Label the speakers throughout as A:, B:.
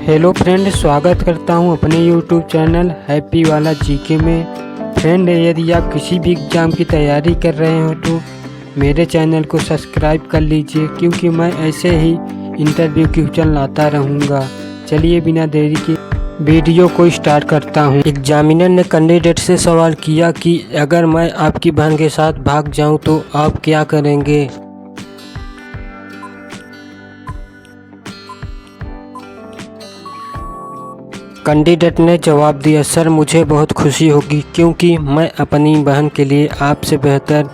A: Hello friend, स्वागत करता हूं अपने यूट्यूब चैनल हैप्पी वाला जीके में। फ्रेंड, यदि आप किसी भी एग्ज़ाम की तैयारी कर रहे हो तो मेरे चैनल को सब्सक्राइब कर लीजिए, क्योंकि मैं ऐसे ही इंटरव्यू क्वेश्चन लाता रहूँगा। चलिए बिना देरी के वीडियो को स्टार्ट करता हूँ। एग्जामिनर ने कैंडिडेट से सवाल किया कि अगर मैं आपकी बहन के साथ भाग जाऊँ तो आप क्या करेंगे। कैंडिडेट ने जवाब दिया, सर मुझे बहुत खुशी होगी, क्योंकि मैं अपनी बहन के लिए आपसे बेहतर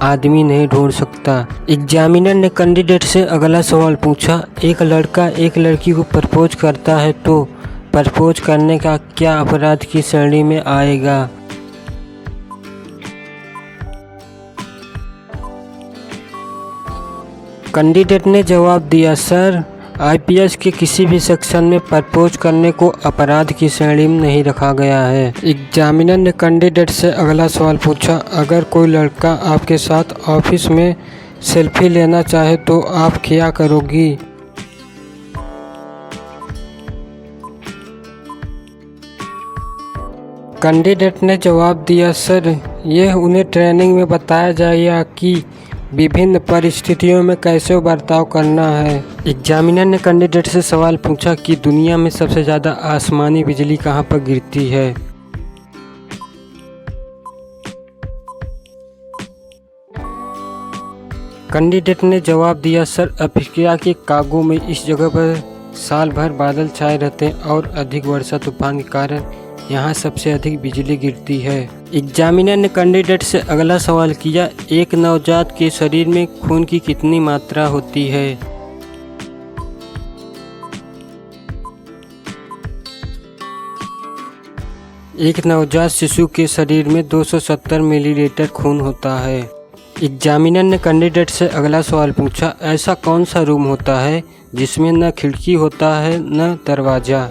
A: आदमी नहीं ढूंढ सकता। एग्जामिनर ने कैंडिडेट से अगला सवाल पूछा, एक लड़का एक लड़की को प्रपोज करता है तो प्रपोज करने का क्या अपराध की श्रेणी में आएगा। कैंडिडेट ने जवाब दिया, सर आईपीएस के किसी भी सेक्शन में प्रपोज करने को अपराध की श्रेणी में नहीं रखा गया है। एग्जामिनर ने कैंडिडेट से अगला सवाल पूछा, अगर कोई लड़का आपके साथ ऑफिस में सेल्फी लेना चाहे तो आप क्या करोगी। कैंडिडेट ने जवाब दिया, सर यह उन्हें ट्रेनिंग में बताया जाएगा कि विभिन्न परिस्थितियों में कैसे बर्ताव करना है। एग्जामिनर ने कैंडिडेट से सवाल पूछा कि दुनिया में सबसे ज़्यादा आसमानी बिजली कहाँ पर गिरती है। कैंडिडेट ने जवाब दिया, सर अफ्रीका के कांगो में इस जगह पर साल भर बादल छाए रहते हैं और अधिक वर्षा तूफान के कारण यहाँ सबसे अधिक बिजली गिरती है। एग्जामिनर ने कैंडिडेट से अगला सवाल किया, एक नवजात के शरीर में खून की कितनी मात्रा होती है। एक नवजात शिशु के शरीर में 270 मिलीलीटर खून होता है। एग्जामिनर ने कैंडिडेट से अगला सवाल पूछा, ऐसा कौन सा रूम होता है जिसमें न खिड़की होता है न दरवाज़ा।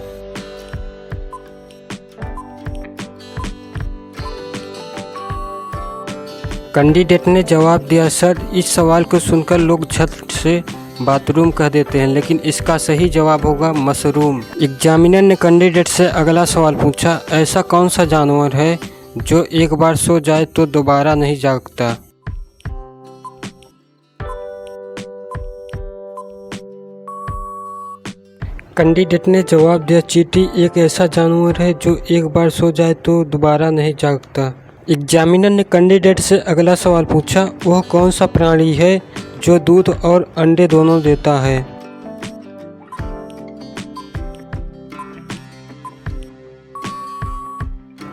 A: कैंडिडेट ने जवाब दिया, सर इस सवाल को सुनकर लोग छत से बाथरूम कह देते हैं, लेकिन इसका सही जवाब होगा मशरूम। एग्जामिनर ने कैंडिडेट से अगला सवाल पूछा, ऐसा कौन सा जानवर है जो एक बार सो जाए तो दोबारा नहीं जागता। कैंडिडेट ने जवाब दिया, चींटी एक ऐसा जानवर है जो एक बार सो जाए तो दोबारा नहीं जागता। एग्जामिनर ने कैंडिडेट से अगला सवाल पूछा, वह कौन सा प्राणी है जो दूध और अंडे दोनों देता है।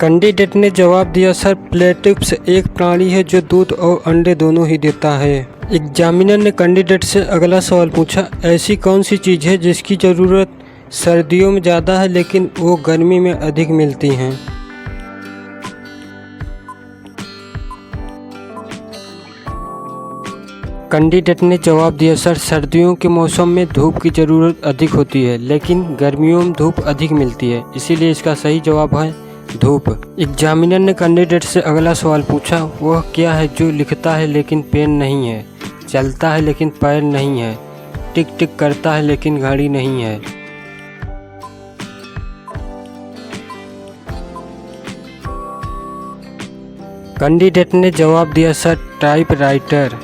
A: कैंडिडेट ने जवाब दिया, सर प्लेटिप्स एक प्राणी है जो दूध और अंडे दोनों ही देता है। एग्जामिनर ने कैंडिडेट से अगला सवाल पूछा, ऐसी कौन सी चीज़ है जिसकी ज़रूरत सर्दियों में ज़्यादा है लेकिन वो गर्मी में अधिक मिलती हैं। कैंडिडेट ने जवाब दिया, सर सर्दियों के मौसम में धूप की ज़रूरत अधिक होती है लेकिन गर्मियों में धूप अधिक मिलती है, इसीलिए इसका सही जवाब है धूप। एग्जामिनर ने कैंडिडेट से अगला सवाल पूछा, वह क्या है जो लिखता है लेकिन पेन नहीं है, चलता है लेकिन पैर नहीं है, टिक टिक करता है लेकिन घड़ी नहीं है। कैंडिडेट ने जवाब दिया, सर टाइपराइटर।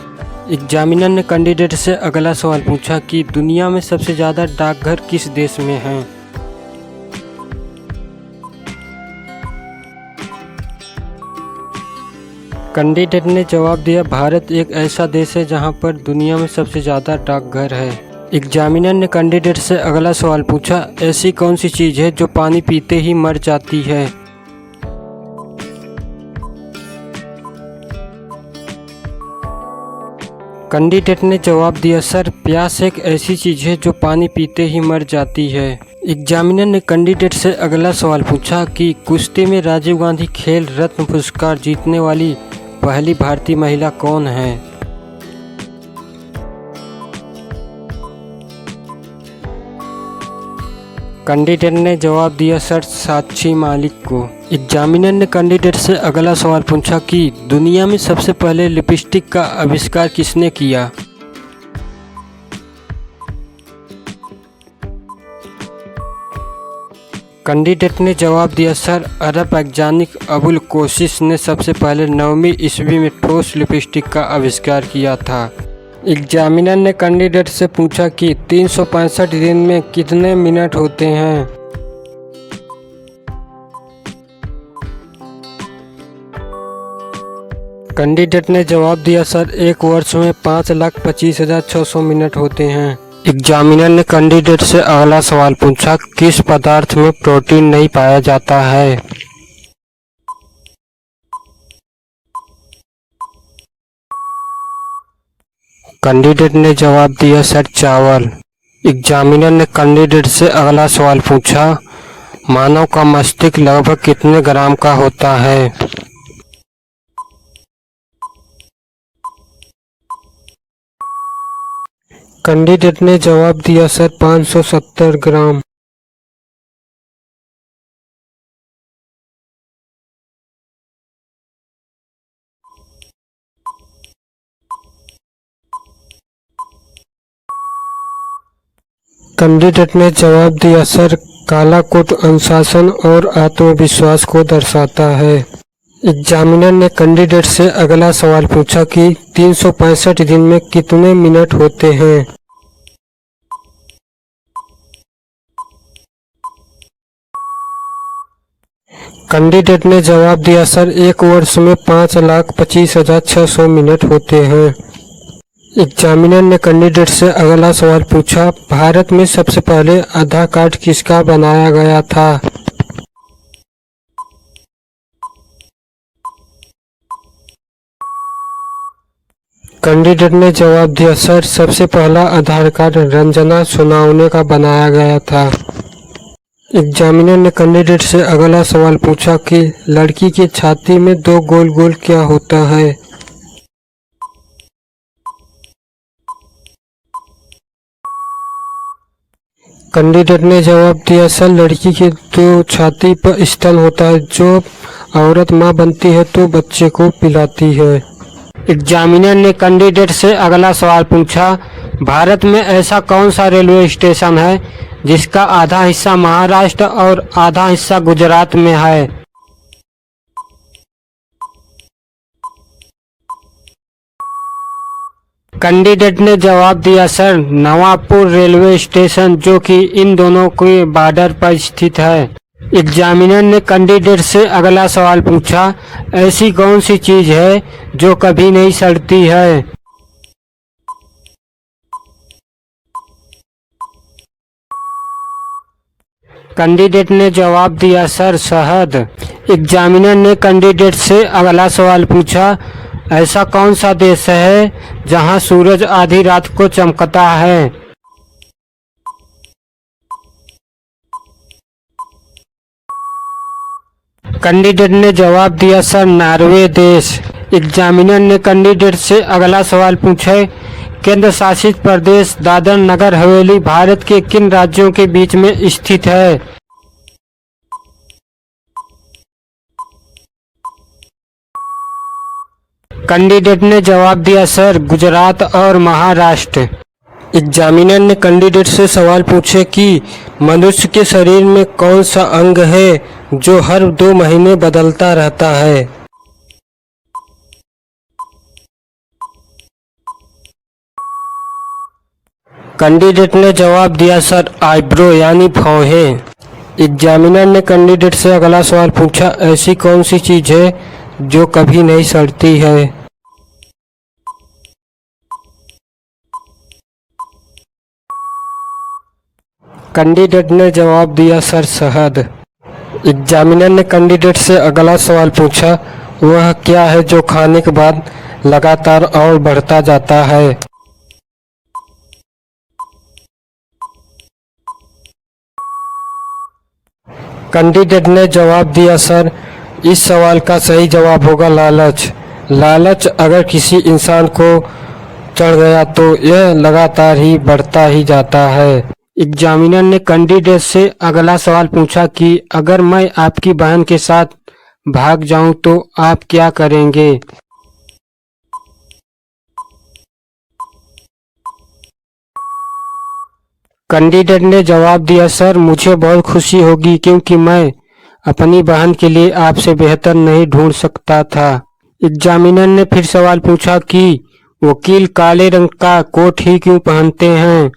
A: एग्जामिनर ने कैंडिडेट से अगला सवाल पूछा कि दुनिया में सबसे ज़्यादा डाकघर किस देश में हैं। कैंडिडेट ने जवाब दिया, भारत एक ऐसा देश है जहां पर दुनिया में सबसे ज़्यादा डाकघर है। एग्जामिनर ने कैंडिडेट से अगला सवाल पूछा, ऐसी कौन सी चीज़ है जो पानी पीते ही मर जाती है। कैंडिडेट ने जवाब दिया, सर प्यास एक ऐसी चीज़ है जो पानी पीते ही मर जाती है। एग्जामिनर ने कैंडिडेट से अगला सवाल पूछा कि कुश्ती में राजीव गांधी खेल रत्न पुरस्कार जीतने वाली पहली भारतीय महिला कौन है। कैंडिडेट ने जवाब दिया, सर साक्षी मालिक को। एग्जामिनर ने कैंडिडेट से अगला सवाल पूछा कि दुनिया में सबसे पहले लिपस्टिक का आविष्कार किसने किया। कैंडिडेट ने जवाब दिया, सर अरब वैज्ञानिक अबुल कोशिश ने सबसे पहले 9वीं ईस्वी में ठोस लिपस्टिक का आविष्कार किया था। एग्जामिनर ने कैंडिडेट से पूछा कि 365 दिन में कितने मिनट होते हैं। कैंडिडेट ने जवाब दिया, सर एक वर्ष में 5,25,600 मिनट होते हैं। एग्जामिनर ने कैंडिडेट से अगला सवाल पूछा, किस पदार्थ में प्रोटीन नहीं पाया जाता है। कैंडिडेट ने जवाब दिया, सर चावल। एग्जामिनर ने कैंडिडेट से अगला सवाल पूछा, मानव का मस्तिष्क लगभग कितने ग्राम का होता है। कैंडिडेट ने जवाब दिया, सर 570 ग्राम। कैंडिडेट ने जवाब दिया, सर काला कोट अनुशासन और आत्मविश्वास को दर्शाता है। एग्जामिनर ने कैंडिडेट से अगला सवाल पूछा कि 365 दिन में कितने मिनट होते हैं। कैंडिडेट ने जवाब दिया, सर एक वर्ष में 5,25,600 मिनट होते हैं। एग्जामिनर ने कैंडिडेट से अगला सवाल पूछा, भारत में सबसे पहले आधार कार्ड किसका बनाया गया था। कैंडिडेट ने जवाब दिया, सर सबसे पहला आधार कार्ड रंजना सोनावने का बनाया गया था। एग्जामिनर ने कैंडिडेट से अगला सवाल पूछा कि लड़की की छाती में 2 गोल गोल क्या होता है। कैंडिडेट ने जवाब दिया, सर लड़की की तो छाती पर स्तन होता है, जो औरत मां बनती है तो बच्चे को पिलाती है। एग्जामिनर ने कैंडिडेट से अगला सवाल पूछा, भारत में ऐसा कौन सा रेलवे स्टेशन है जिसका आधा हिस्सा महाराष्ट्र और आधा हिस्सा गुजरात में है। कैंडिडेट ने जवाब दिया, सर नवापुर रेलवे स्टेशन, जो कि इन दोनों के बॉर्डर पर स्थित है। एग्जामिनर ने कैंडिडेट से अगला सवाल पूछा, ऐसी कौन सी चीज है जो कभी नहीं सड़ती है। कैंडिडेट ने जवाब दिया, सर शहद। एग्जामिनर ने कैंडिडेट से अगला सवाल पूछा, ऐसा कौन सा देश है जहां सूरज आधी रात को चमकता है। कैंडिडेट ने जवाब दिया, सर नॉर्वे देश। एग्जामिनर ने कैंडिडेट से अगला सवाल पूछा, केंद्र शासित प्रदेश दादर नगर हवेली भारत के किन राज्यों के बीच में स्थित है। कैंडिडेट ने जवाब दिया, सर गुजरात और महाराष्ट्र। एग्जामिनर ने कैंडिडेट से सवाल पूछे कि मनुष्य के शरीर में कौन सा अंग है जो हर 2 महीने बदलता रहता है। कैंडिडेट ने जवाब दिया, सर आईब्रो यानी भौहें। एग्जामिनर ने कैंडिडेट से अगला सवाल पूछा, ऐसी कौन सी चीज है जो कभी नहीं सड़ती है। कैंडिडेट ने जवाब दिया, सर शहद। एग्जामिनर ने कैंडिडेट से अगला सवाल पूछा, वह क्या है जो खाने के बाद लगातार और बढ़ता जाता है। कैंडिडेट ने जवाब दिया, सर इस सवाल का सही जवाब होगा लालच। लालच अगर किसी इंसान को चढ़ गया तो यह लगातार ही बढ़ता ही जाता है। एग्जामिनर ने कैंडिडेट से अगला सवाल पूछा कि अगर मैं आपकी बहन के साथ भाग जाऊं तो आप क्या करेंगे। कैंडिडेट ने जवाब दिया, सर मुझे बहुत खुशी होगी क्योंकि मैं अपनी बहन के लिए आपसे बेहतर नहीं ढूंढ सकता था। एग्जामिनर ने फिर सवाल पूछा कि वकील काले रंग का कोट ही क्यों पहनते हैं।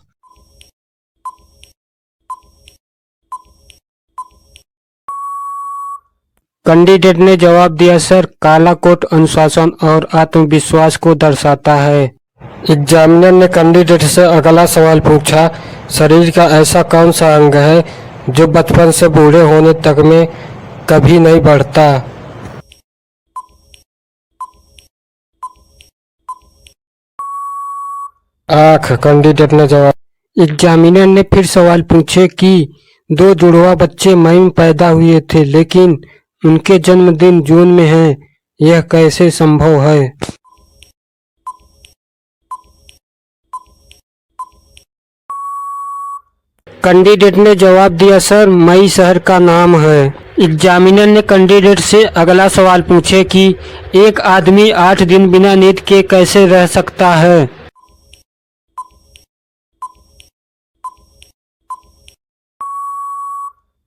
A: कैंडिडेट ने जवाब दिया, सर काला कोट अनुशासन और आत्मविश्वास को दर्शाता है। एग्जामिनर ने कैंडिडेट से अगला सवाल पूछा, शरीर का ऐसा कौन सा अंग है जो बचपन से बूढ़े होने तक में कभी नहीं बढ़ता। आँख, कैंडिडेट ने जवाब। एग्जामिनर ने फिर सवाल पूछे कि दो जुड़वा बच्चे मई में पैदा हुए थे लेकिन उनके जन्मदिन जून में है, यह कैसे संभव है। कैंडिडेट ने जवाब दिया, सर मई शहर का नाम है। एग्जामिनर ने कैंडिडेट से अगला सवाल पूछे कि एक आदमी 8 दिन बिना नींद के कैसे रह सकता है।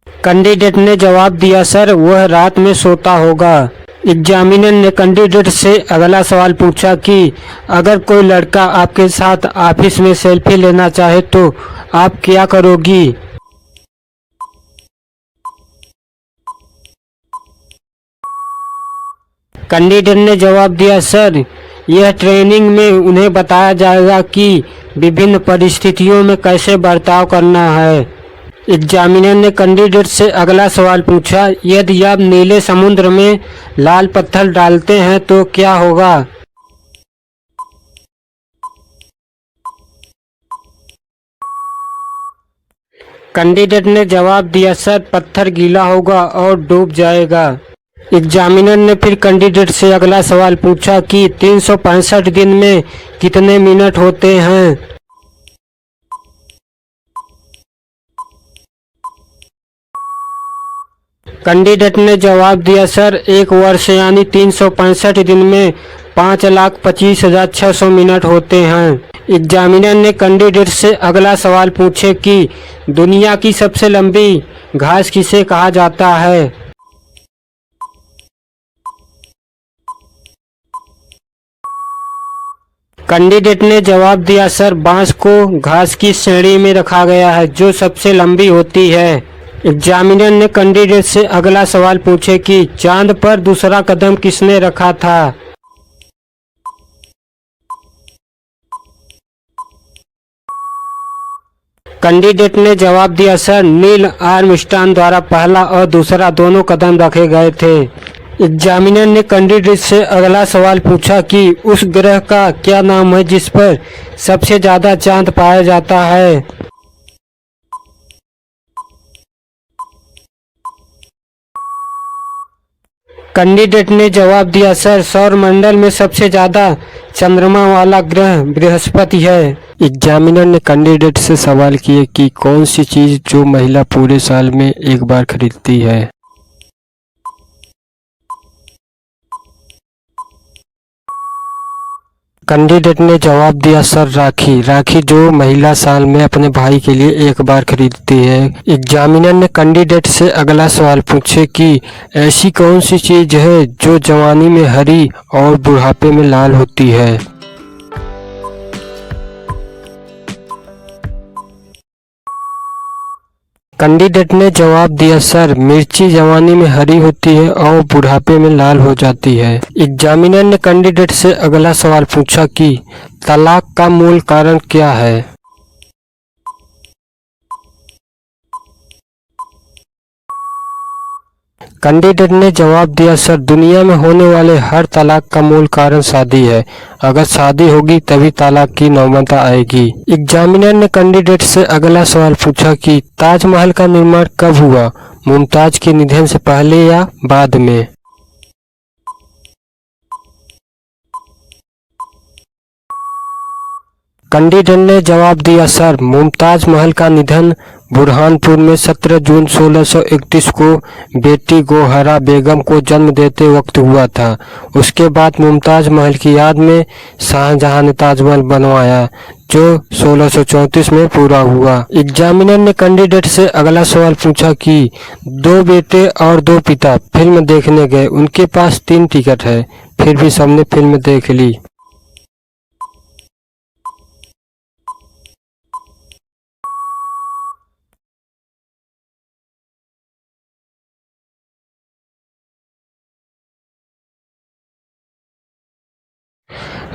A: कैंडिडेट ने जवाब दिया, सर वह रात में सोता होगा। एग्जामिनर ने कैंडिडेट से अगला सवाल पूछा कि अगर कोई लड़का आपके साथ ऑफिस में सेल्फी लेना चाहे तो आप क्या करोगी। कैंडिडेट ने जवाब दिया, सर यह ट्रेनिंग में उन्हें बताया जाएगा कि विभिन्न परिस्थितियों में कैसे बर्ताव करना है। एग्जामिनर ने कैंडिडेट से अगला सवाल पूछा, यदि आप नीले समुद्र में लाल पत्थर डालते हैं तो क्या होगा। कैंडिडेट ने जवाब दिया, सर पत्थर गीला होगा और डूब जाएगा। एग्जामिनर ने फिर कैंडिडेट से अगला सवाल पूछा कि 365 दिन में कितने मिनट होते हैं। कैंडिडेट ने जवाब दिया, सर एक वर्ष यानी 365 दिन में 5,25,600 मिनट होते हैं। एग्जामिनर ने कैंडिडेट से अगला सवाल पूछे कि दुनिया की सबसे लंबी घास किसे कहा जाता है। कैंडिडेट ने जवाब दिया, सर बांस को घास की श्रेणी में रखा गया है जो सबसे लंबी होती है। एग्जामिनर ने कैंडिडेट से अगला सवाल पूछे कि चांद पर दूसरा कदम किसने रखा था। कैंडिडेट ने जवाब दिया, सर नील आर्मस्ट्रांग द्वारा पहला और दूसरा दोनों कदम रखे गए थे। एग्जामिनर ने कैंडिडेट से अगला सवाल पूछा कि उस ग्रह का क्या नाम है जिस पर सबसे ज्यादा चांद पाया जाता है। कैंडिडेट ने जवाब दिया, सर सौरमंडल में सबसे ज्यादा चंद्रमा वाला ग्रह बृहस्पति है। एग्जामिनर ने कैंडिडेट से सवाल किए कि कौन सी चीज जो महिला पूरे साल में एक बार खरीदती है। कैंडिडेट ने जवाब दिया, सर राखी। राखी जो महिला साल में अपने भाई के लिए एक बार खरीदती है। एग्जामिनर ने कैंडिडेट से अगला सवाल पूछे कि ऐसी कौन सी चीज है जो जवानी में हरी और बुढ़ापे में लाल होती है। कैंडिडेट ने जवाब दिया, सर मिर्ची जवानी में हरी होती है और बुढ़ापे में लाल हो जाती है। एग्जामिनर ने कैंडिडेट से अगला सवाल पूछा कि तलाक का मूल कारण क्या है। कैंडिडेट ने जवाब दिया, सर दुनिया में होने वाले हर तलाक का मूल कारण शादी है। अगर शादी होगी तभी तलाक की नौबत आएगी। एग्जामिनर ने कैंडिडेट से अगला सवाल पूछा कि ताजमहल का निर्माण कब हुआ, मुमताज के निधन से पहले या बाद में। कैंडिडेट ने जवाब दिया, सर मुमताज महल का निधन बुरहानपुर में 17 जून 1631 को बेटी गोहरा बेगम को जन्म देते वक्त हुआ था। उसके बाद मुमताज महल की याद में शाहजहां ने ताजमहल बनवाया, जो 1634 में पूरा हुआ। एग्जामिनर ने कैंडिडेट से अगला सवाल पूछा कि 2 बेटे और 2 पिता फिल्म देखने गए, उनके पास 3 टिकट है, फिर भी सबने फिल्म देख ली।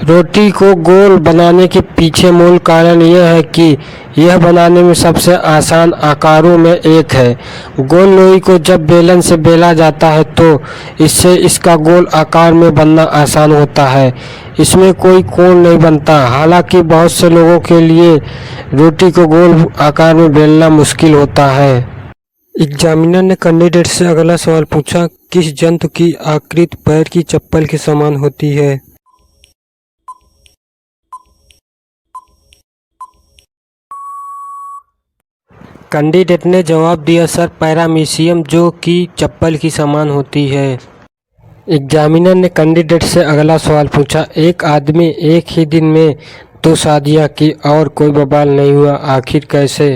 A: रोटी को गोल बनाने के पीछे मूल कारण यह है कि यह बनाने में सबसे आसान आकारों में एक है। गोल लोई को जब बेलन से बेला जाता है तो इससे इसका गोल आकार में बनना आसान होता है, इसमें कोई कोण नहीं बनता। हालांकि बहुत से लोगों के लिए रोटी को गोल आकार में बेलना मुश्किल होता है। एग्जामिनर ने कैंडिडेट से अगला सवाल पूछा, किस जंतु की आकृति पैर की चप्पल के समान होती है? कैंडिडेट ने जवाब दिया, सर पैरामीशियम, जो कि चप्पल की समान होती है। एग्जामिनर ने कैंडिडेट से अगला सवाल पूछा, एक आदमी एक ही दिन में 2 शादियां की और कोई बवाल नहीं हुआ, आखिर कैसे?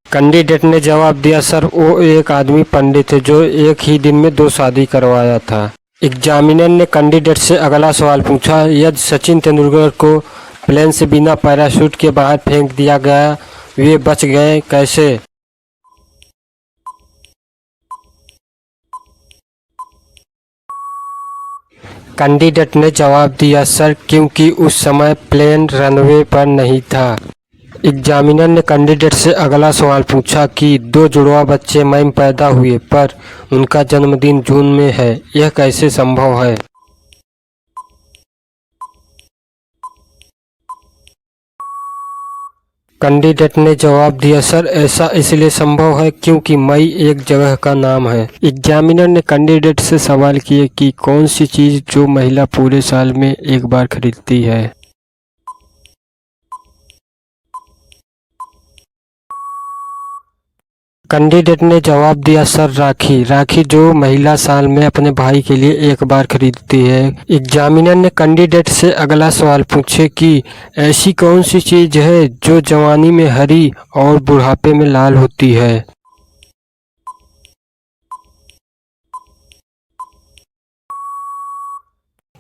A: कैंडिडेट ने जवाब दिया, सर वो एक आदमी पंडित है जो एक ही दिन में 2 शादी करवाया था। एग्जामिनर ने कैंडिडेट से अगला सवाल पूछा, यदि सचिन तेंदुलकर को प्लेन से बिना पैराशूट के बाहर फेंक दिया गया, वे बच गए कैसे? कैंडिडेट ने जवाब दिया, सर क्योंकि उस समय प्लेन रनवे पर नहीं था। एग्जामिनर ने कैंडिडेट से अगला सवाल पूछा कि 2 जुड़वा बच्चे मई में पैदा हुए पर उनका जन्मदिन जून में है, यह कैसे संभव है? कैंडिडेट ने जवाब दिया, सर ऐसा इसलिए संभव है क्योंकि मई एक जगह का नाम है। एग्जामिनर ने कैंडिडेट से सवाल किए कि कौन सी चीज़ जो महिला पूरे साल में एक बार खरीदती है। कैंडिडेट ने जवाब दिया, सर राखी जो महिला साल में अपने भाई के लिए एक बार खरीदती है। एग्जामिनर ने कैंडिडेट से अगला सवाल पूछे कि ऐसी कौन सी चीज़ है जो जवानी में हरी और बुढ़ापे में लाल होती है।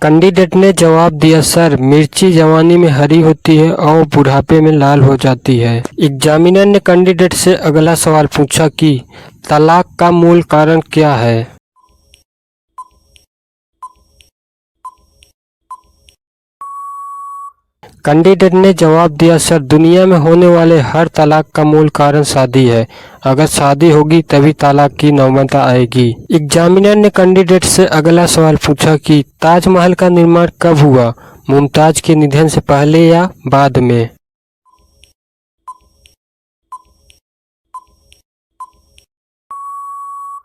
A: कैंडिडेट ने जवाब दिया, सर मिर्ची जवानी में हरी होती है और बुढ़ापे में लाल हो जाती है। एग्जामिनर ने कैंडिडेट से अगला सवाल पूछा कि तलाक का मूल कारण क्या है। कैंडिडेट ने जवाब दिया, सर दुनिया में होने वाले हर तलाक का मूल कारण शादी है, अगर शादी होगी तभी तलाक की नौबत आएगी। एग्जामिनर ने कैंडिडेट से अगला सवाल पूछा कि ताजमहल का निर्माण कब हुआ, मुमताज के निधन से पहले या बाद में।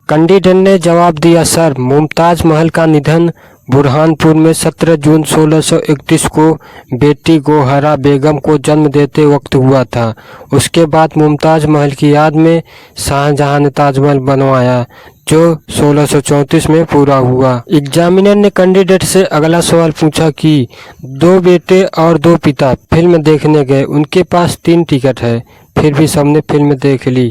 A: कैंडिडेट ने जवाब दिया, सर मुमताज महल का निधन बुरहानपुर में 17 जून 1631 को बेटी गोहरा बेगम को जन्म देते वक्त हुआ था। उसके बाद मुमताज महल की याद में शाहजहां ने ताजमहल बनवाया, जो 1634 में पूरा हुआ। एग्जामिनर ने कैंडिडेट से अगला सवाल पूछा कि 2 बेटे और 2 पिता फिल्म देखने गए, उनके पास 3 टिकट है, फिर भी सबने फिल्म देख ली।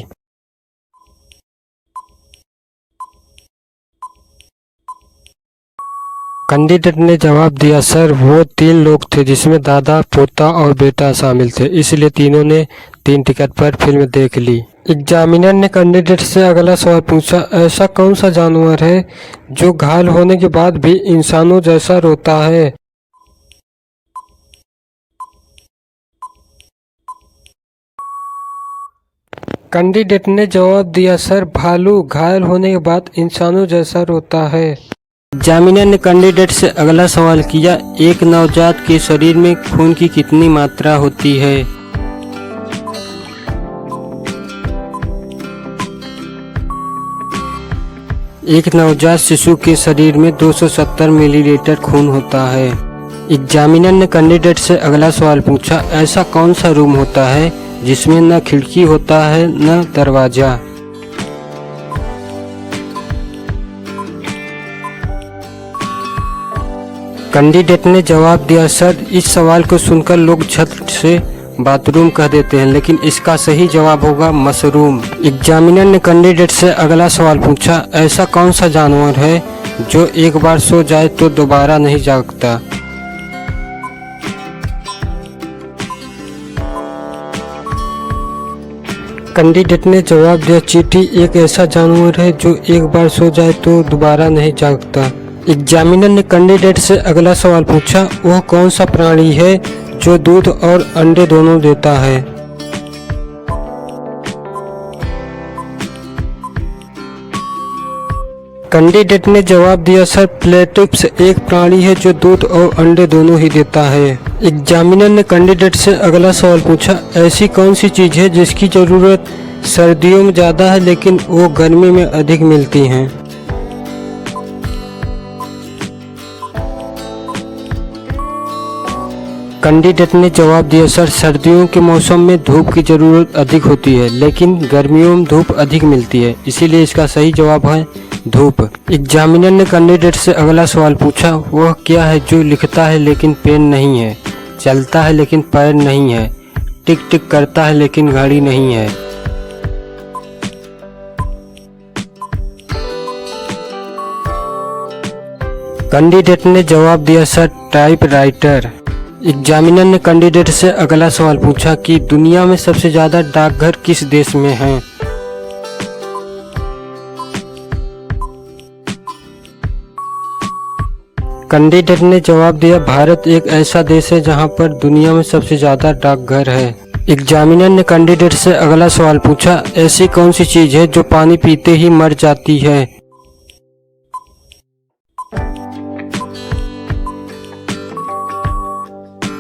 A: कैंडिडेट ने जवाब दिया, सर वो 3 लोग थे जिसमें दादा, पोता और बेटा शामिल थे, इसलिए तीनों ने 3 टिकट पर फिल्म देख ली। एग्जामिनर ने कैंडिडेट से अगला सवाल पूछा, ऐसा कौन सा जानवर है जो घायल होने के बाद भी इंसानों जैसा रोता है। कैंडिडेट ने जवाब दिया, सर भालू घायल होने के बाद इंसानों जैसा रोता है। एग्जामिनर ने कैंडिडेट से अगला सवाल किया, एक नवजात के शरीर में खून की कितनी मात्रा होती है। एक नवजात शिशु के शरीर में 270 मिलीलीटर खून होता है। एग्जामिनर ने कैंडिडेट से अगला सवाल पूछा, ऐसा कौन सा रूम होता है जिसमें न खिड़की होता है न दरवाजा। कैंडिडेट ने जवाब दिया, सर इस सवाल को सुनकर लोग छत से बाथरूम कह देते हैं, लेकिन इसका सही जवाब होगा मशरूम। एग्जामिनर ने कैंडिडेट से अगला सवाल पूछा, ऐसा कौन सा जानवर है जो एक बार सो जाए तो दोबारा नहीं जागता। कैंडिडेट ने जवाब दिया, चींटी एक ऐसा जानवर है जो एक बार सो जाए तो दोबारा नहीं जागता। एग्जामिनर ने कैंडिडेट से अगला सवाल पूछा, वह कौन सा प्राणी है जो दूध और अंडे दोनों देता है। कैंडिडेट ने जवाब दिया, सर प्लेटिप्स एक प्राणी है जो दूध और अंडे दोनों ही देता है। एग्जामिनर ने कैंडिडेट से अगला सवाल पूछा, ऐसी कौन सी चीज़ है जिसकी ज़रूरत सर्दियों में ज़्यादा है लेकिन वो गर्मी में अधिक मिलती हैं। कैंडिडेट ने जवाब दिया, सर सर्दियों के मौसम में धूप की ज़रूरत अधिक होती है लेकिन गर्मियों में धूप अधिक मिलती है, इसीलिए इसका सही जवाब है धूप। एग्जामिनर ने कैंडिडेट से अगला सवाल पूछा, वह क्या है जो लिखता है लेकिन पेन नहीं है, चलता है लेकिन पैर नहीं है, टिक टिक करता है लेकिन घड़ी नहीं है। कैंडिडेट ने जवाब दिया, सर टाइपराइटर। एग्जामिनर ने कैंडिडेट से अगला सवाल पूछा कि दुनिया में सबसे ज़्यादा डाकघर किस देश में हैं। कैंडिडेट ने जवाब दिया, भारत एक ऐसा देश है जहां पर दुनिया में सबसे ज़्यादा डाकघर है। एग्जामिनर ने कैंडिडेट से अगला सवाल पूछा, ऐसी कौन सी चीज़ है जो पानी पीते ही मर जाती है।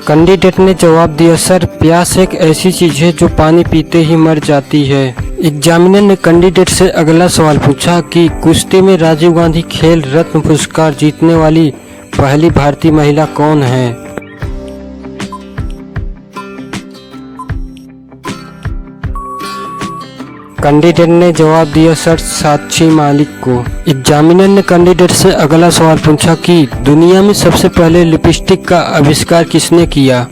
A: कैंडिडेट ने जवाब दिया, सर प्यास एक ऐसी चीज़ है जो पानी पीते ही मर जाती है। एग्जामिनर ने कैंडिडेट से अगला सवाल पूछा कि कुश्ती में राजीव गांधी खेल रत्न पुरस्कार जीतने वाली पहली भारतीय महिला कौन है। कैंडिडेट ने जवाब दिया, सर साक्षी मालिक को। एग्जामिनर ने कैंडिडेट से अगला सवाल पूछा कि दुनिया में सबसे पहले लिपस्टिक का आविष्कार किसने किया।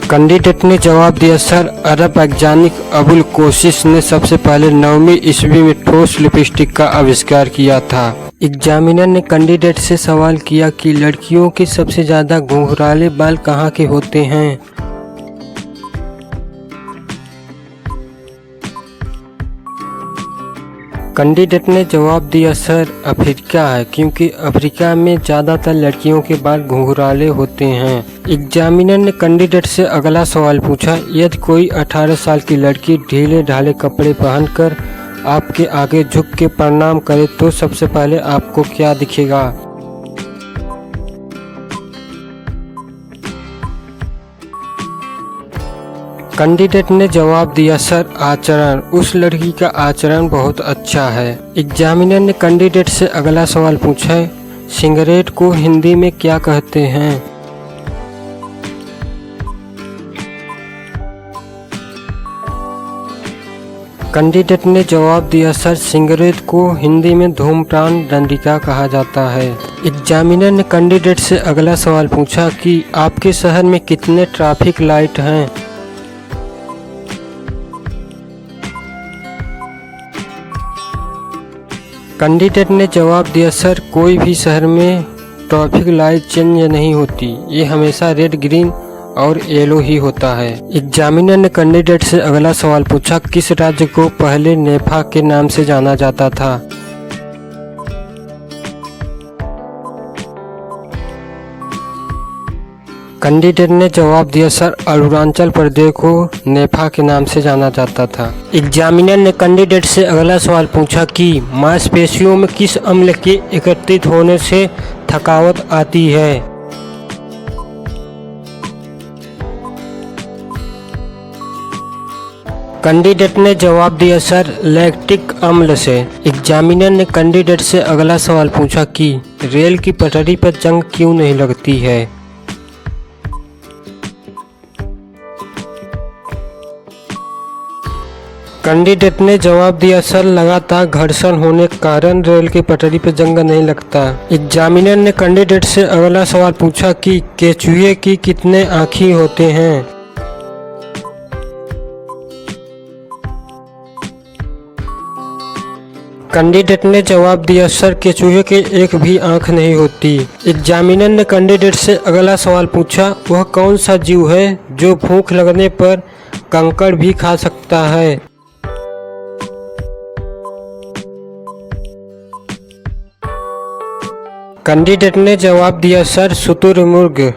A: कैंडिडेट ने जवाब दिया, सर अरब वैज्ञानिक अबुल कोशिश ने सबसे पहले 9वीं ईस्वी में ठोस लिपस्टिक का आविष्कार किया था। एग्जामिनर ने कैंडिडेट से सवाल किया कि लड़कियों के सबसे ज़्यादा घुंघराले बाल कहाँ के होते हैं। कैंडिडेट ने जवाब दिया, सर अफ्रीका है, क्योंकि अफ्रीका में ज़्यादातर लड़कियों के बाल घुंघराले होते हैं। एग्जामिनर ने कैंडिडेट से अगला सवाल पूछा, यदि कोई 18 साल की लड़की ढीले ढाले कपड़े पहनकर आपके आगे झुक के प्रणाम करे तो सबसे पहले आपको क्या दिखेगा। कैंडिडेट ने जवाब दिया, सर आचरण, उस लड़की का आचरण बहुत अच्छा है। एग्जामिनर ने कैंडिडेट से अगला सवाल पूछा, सिगरेट को हिंदी में क्या कहते हैं। कैंडिडेट ने जवाब दिया, सर सिगरेट को हिंदी में धूम्रपान दंडिका कहा जाता है। एग्जामिनर ने कैंडिडेट से अगला सवाल पूछा कि आपके शहर में कितने ट्रैफिक लाइट हैं। कैंडिडेट ने जवाब दिया, सर कोई भी शहर में ट्रैफिक लाइट चेंज नहीं होती, ये हमेशा रेड, ग्रीन और येलो ही होता है। एग्जामिनर ने कैंडिडेट से अगला सवाल पूछा, किस राज्य को पहले नेपा के नाम से जाना जाता था। कैंडिडेट ने जवाब दिया, सर अरुणाचल प्रदेश को नेपा के नाम से जाना जाता था। एग्जामिनर ने कैंडिडेट से अगला सवाल पूछा कि मांसपेशियों में किस अम्ल के एकत्रित होने से थकावट आती है। कैंडिडेट ने जवाब दिया, सर लैक्टिक अम्ल से। एग्जामिनर ने कैंडिडेट से अगला सवाल पूछा कि रेल की पटरी पर जंग क्यों नहीं लगती है। कैंडिडेट ने जवाब दिया, सर लगातार घर्षण होने के कारण रेल की पटरी पर जंग नहीं लगता। एग्जामिनर ने कैंडिडेट से अगला सवाल पूछा कि केचुए की कितने आँखें होते हैं। कैंडिडेट ने जवाब दिया, सर केचुए के एक भी आँख नहीं होती। एग्जामिनर ने कैंडिडेट से अगला सवाल पूछा, वह कौन सा जीव है जो भूख लगने पर कंकड़ भी खा सकता है। कैंडिडेट ने जवाब दिया, सर शुतुरमुर्ग।